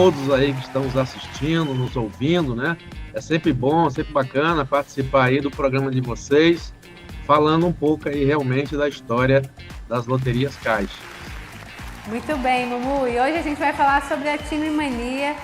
todos aí que estão nos assistindo, nos ouvindo, né? É sempre bom, sempre bacana participar aí do programa de vocês, falando um pouco aí realmente da história das loterias Caixa. Muito bem, Mumu. E hoje a gente vai falar sobre a Time Mania.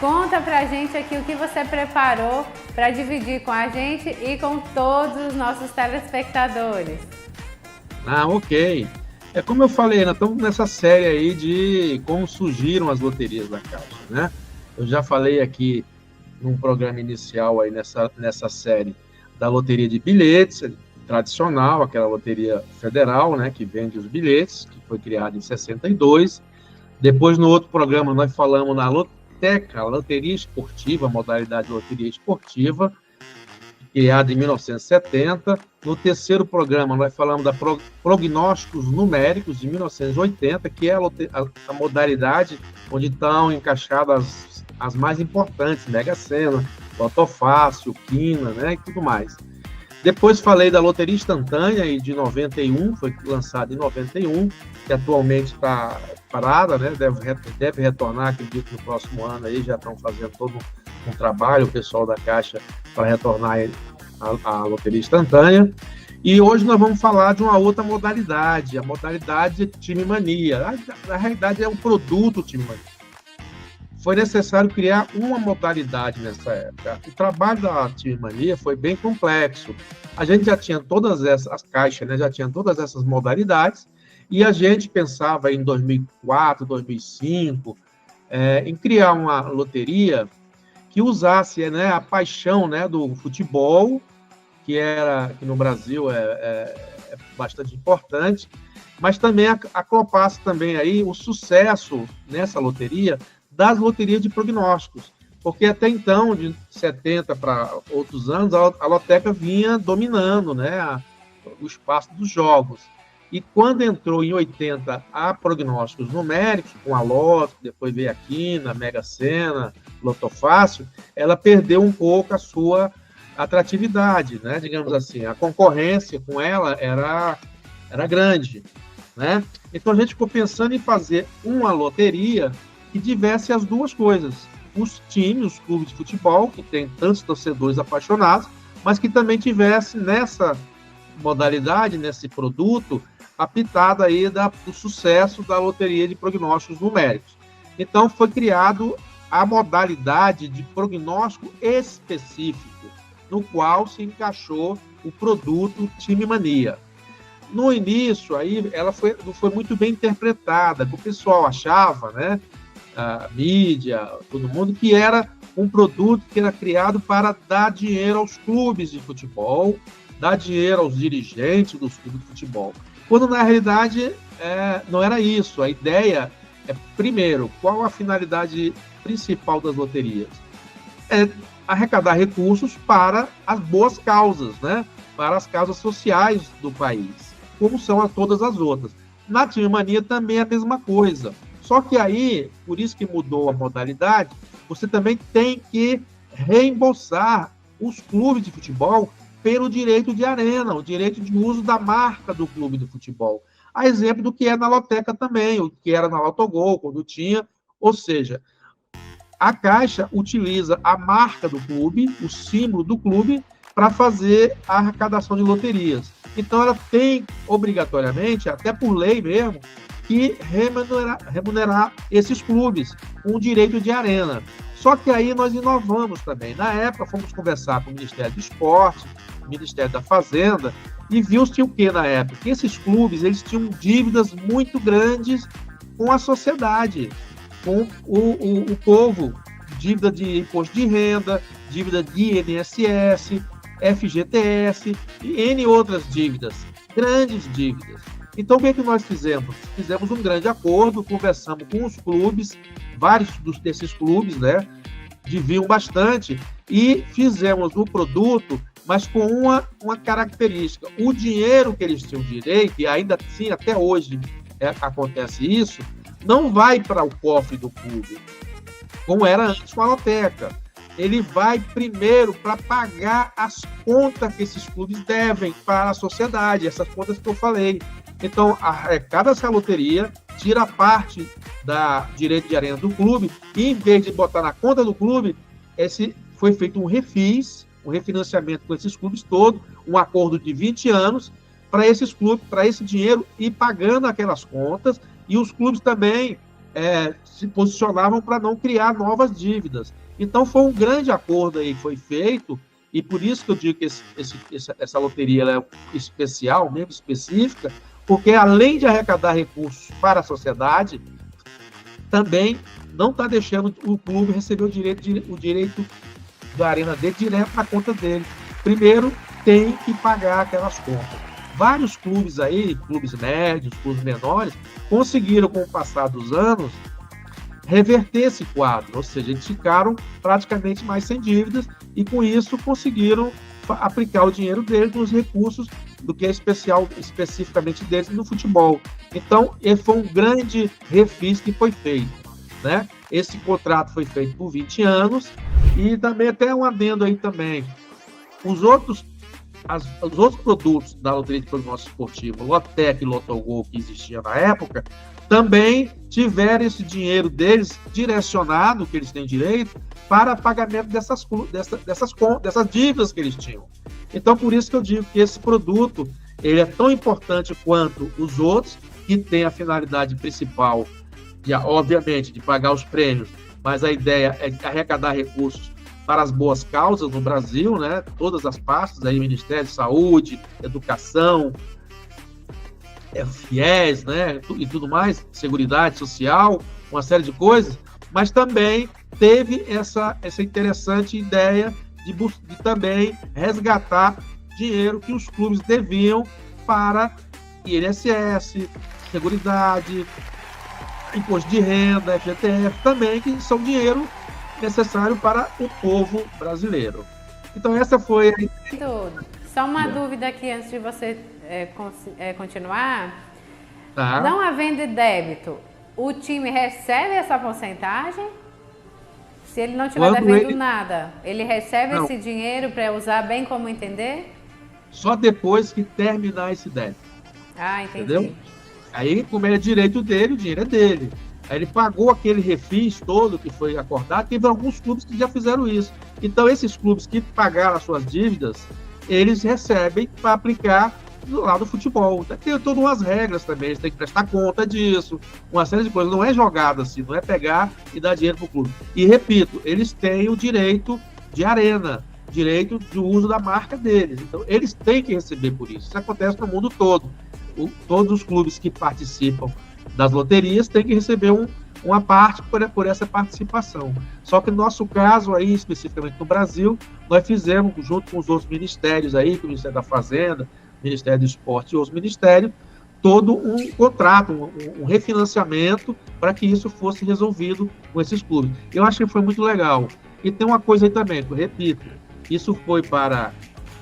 Conta pra gente aqui o que você preparou para dividir com a gente e com todos os nossos telespectadores. Ok. É como eu falei, nós estamos nessa série aí de como surgiram as loterias da Caixa, né? Eu já falei aqui num programa inicial aí nessa série da loteria de bilhetes, tradicional, aquela loteria federal, né, que vende os bilhetes, que foi criada em 62. Depois, no outro programa, nós falamos na Loteca, loteria esportiva, modalidade de loteria esportiva, criada em 1970. No terceiro programa, nós falamos da prognósticos numéricos, de 1980, que é a modalidade onde estão encaixadas as mais importantes, Mega Sena, Loto Fácil, Quina, né, e tudo mais. Depois falei da loteria instantânea, de 91, foi lançada em 91, que atualmente está parada, né, deve retornar, acredito, no próximo ano, aí já estão fazendo todo um trabalho, o pessoal da Caixa, para retornar a loteria instantânea. E hoje nós vamos falar de uma outra modalidade, a modalidade Time Mania. Na realidade, é um produto Time Mania. Foi necessário criar uma modalidade nessa época. O trabalho da Time Mania foi bem complexo. A gente já tinha todas essas caixas, né? Já tinha todas essas modalidades, e a gente pensava em 2004, 2005, em criar uma loteria que usasse, né, a paixão, né, do futebol, que no Brasil é bastante importante, mas também acoplasse também aí o sucesso nessa loteria das loterias de prognósticos, porque até então, de 70 para outros anos, a loteca vinha dominando, né, o espaço dos jogos. E quando entrou em 80 a prognósticos numéricos, com a Loto, depois veio a Quina, a Mega Sena, Loto Fácil, ela perdeu um pouco a sua atratividade, né, digamos assim. A concorrência com ela era grande, né? Então a gente ficou pensando em fazer uma loteria que tivesse as duas coisas. Os times, os clubes de futebol, que tem tantos torcedores apaixonados, mas que também tivesse nessa modalidade, nesse produto, a pitada aí do sucesso da loteria de prognósticos numéricos. Então foi criado a modalidade de prognóstico específico, no qual se encaixou o produto Time Mania. No início, aí, ela não foi muito bem interpretada, o pessoal achava, né, a mídia, todo mundo, que era um produto que era criado para dar dinheiro aos clubes de futebol, dar dinheiro aos dirigentes dos clubes de futebol. Quando, na realidade, não era isso. A ideia é, primeiro, qual a finalidade principal das loterias? É arrecadar recursos para as boas causas, né? Para as causas sociais do país, como são todas as outras. Na Time Mania também é a mesma coisa. Só que aí, por isso que mudou a modalidade, você também tem que reembolsar os clubes de futebol pelo direito de arena, o direito de uso da marca do clube de futebol. A exemplo do que é na Loteca também, o que era na Lotogol, quando tinha. Ou seja, a Caixa utiliza a marca do clube, o símbolo do clube, para fazer a arrecadação de loterias. Então, ela tem, obrigatoriamente, até por lei mesmo, que remunerar esses clubes com direito de arena. Só que aí nós inovamos também. Na época, fomos conversar com o Ministério do Esporte, o Ministério da Fazenda, e viu-se o que na época? Que esses clubes eles tinham dívidas muito grandes com a sociedade, com o povo, dívida de imposto de renda, dívida de INSS, FGTS e N outras dívidas, grandes dívidas. Então, o que nós fizemos? Fizemos um grande acordo, conversamos com os clubes, vários desses clubes, né, deviam bastante, e fizemos o produto, mas com uma característica. O dinheiro que eles tinham direito, e ainda assim, até hoje acontece isso, não vai para o cofre do clube, como era antes com a loteca. Ele vai primeiro para pagar as contas que esses clubes devem para a sociedade, essas contas que eu falei. Então, arrecada essa loteria, tira parte da direito de arena do clube e, em vez de botar na conta do clube, foi feito um refinanciamento com esses clubes todos, um acordo de 20 anos, para esses clubes, para esse dinheiro ir pagando aquelas contas, e os clubes também se posicionavam para não criar novas dívidas. Então, foi um grande acordo aí que foi feito, e por isso que eu digo que essa loteria ela é especial, mesmo específica, porque além de arrecadar recursos para a sociedade, também não está deixando o clube receber o direito da arena dele direto na conta dele. Primeiro, tem que pagar aquelas contas. Vários clubes aí, clubes médios, clubes menores, conseguiram, com o passar dos anos, reverter esse quadro, ou seja, eles ficaram praticamente mais sem dívidas e, com isso, conseguiram aplicar o dinheiro deles nos recursos do que é especificamente deles no futebol. Então, esse foi um grande refis que foi feito, né? Esse contrato foi feito por 20 anos e também até um adendo aí também. Os outros produtos da Loteria de Prognóstico Esportivo, Lotec e Lotogol, que existia na época, também tiveram esse dinheiro deles direcionado, que eles têm direito, para pagamento dessas dívidas que eles tinham. Então, por isso que eu digo que esse produto ele é tão importante quanto os outros, que tem a finalidade principal, obviamente, de pagar os prêmios, mas a ideia é arrecadar recursos para as boas causas no Brasil, né? Todas as pastas, aí, Ministério de Saúde, Educação, FIES, né? E tudo mais, Seguridade Social, uma série de coisas, mas também teve essa interessante ideia de também resgatar dinheiro que os clubes deviam para INSS, Seguridade, Imposto de Renda, FGTS, também, que são dinheiro necessário para o povo brasileiro. Então, essa foi Só uma dúvida aqui antes de você continuar. Tá. Não havendo débito, o time recebe essa porcentagem? Se ele não estiver devendo nada, ele recebe esse dinheiro para usar bem como entender? Só depois que terminar esse débito. Ah, entendi. Entendeu? Aí, como é direito dele, o dinheiro é dele. Aí ele pagou aquele refis todo que foi acordado. Teve alguns clubes que já fizeram isso. Então, esses clubes que pagaram as suas dívidas, eles recebem para aplicar lá no futebol. Tem todas umas regras também, eles têm que prestar conta disso, uma série de coisas. Não é jogada assim, não é pegar e dar dinheiro para o clube. E, repito, eles têm o direito de arena, direito de uso da marca deles. Então, eles têm que receber por isso. Isso acontece no mundo todo. Todos os clubes que participam das loterias têm que receber uma parte por essa participação. Só que no nosso caso aí, especificamente no Brasil, nós fizemos, junto com os outros ministérios aí, com o Ministério da Fazenda, Ministério do Esporte e outros ministérios, todo um contrato, um refinanciamento para que isso fosse resolvido com esses clubes. Eu acho que foi muito legal. E tem uma coisa aí também, que eu repito, isso foi para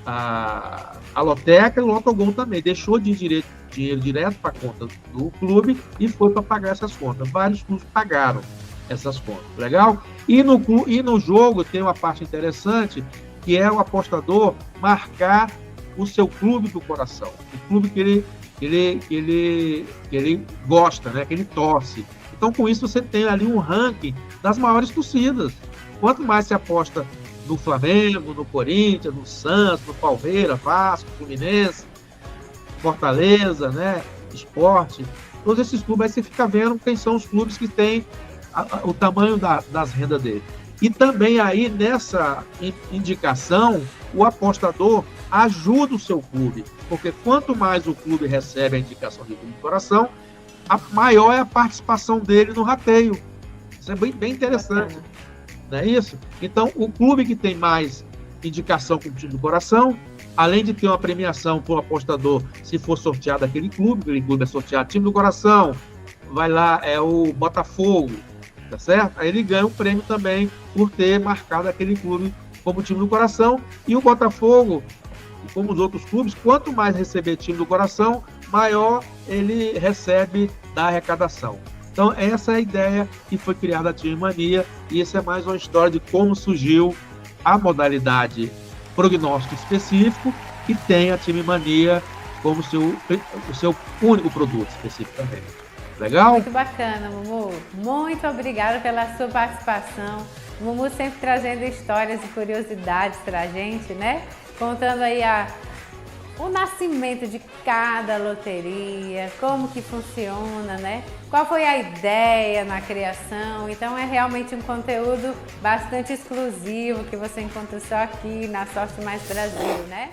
a Loteca e o Lotogol também, deixou de dinheiro direto para a conta do clube e foi para pagar essas contas. Vários clubes pagaram essas contas, legal? E no jogo tem uma parte interessante, que é o apostador marcar o seu clube do coração, o clube que ele gosta, né? Que ele torce. Então, com isso, você tem ali um ranking das maiores torcidas. Quanto mais se aposta no Flamengo, no Corinthians, no Santos, no Palmeiras, Vasco, Fluminense, Fortaleza, né? Esporte, todos esses clubes, aí você fica vendo quem são os clubes que têm o tamanho das rendas dele. E também aí, nessa indicação, o apostador ajuda o seu clube, porque quanto mais o clube recebe a indicação de clube do coração, maior é a participação dele no rateio. Isso é bem interessante, não é isso? Então, o clube que tem mais indicação como time do coração, além de ter uma premiação para o apostador, se for sorteado aquele clube é sorteado time do coração, vai lá, é o Botafogo, tá certo? Aí ele ganha um prêmio também por ter marcado aquele clube como time do coração. E o Botafogo, como os outros clubes, quanto mais receber time do coração, maior ele recebe da arrecadação. Então, essa é a ideia que foi criada a Time Mania, e essa é mais uma história de como surgiu a modalidade prognóstico específico, que tem a Time Mania como o seu único produto especificamente. Legal? Muito bacana, Mumu. Muito obrigada pela sua participação. O Mumu sempre trazendo histórias e curiosidades pra gente, né? Contando aí o nascimento de cada loteria, como que funciona, né? Qual foi a ideia na criação. Então é realmente um conteúdo bastante exclusivo que você encontra só aqui na Sorte Mais Brasil, né?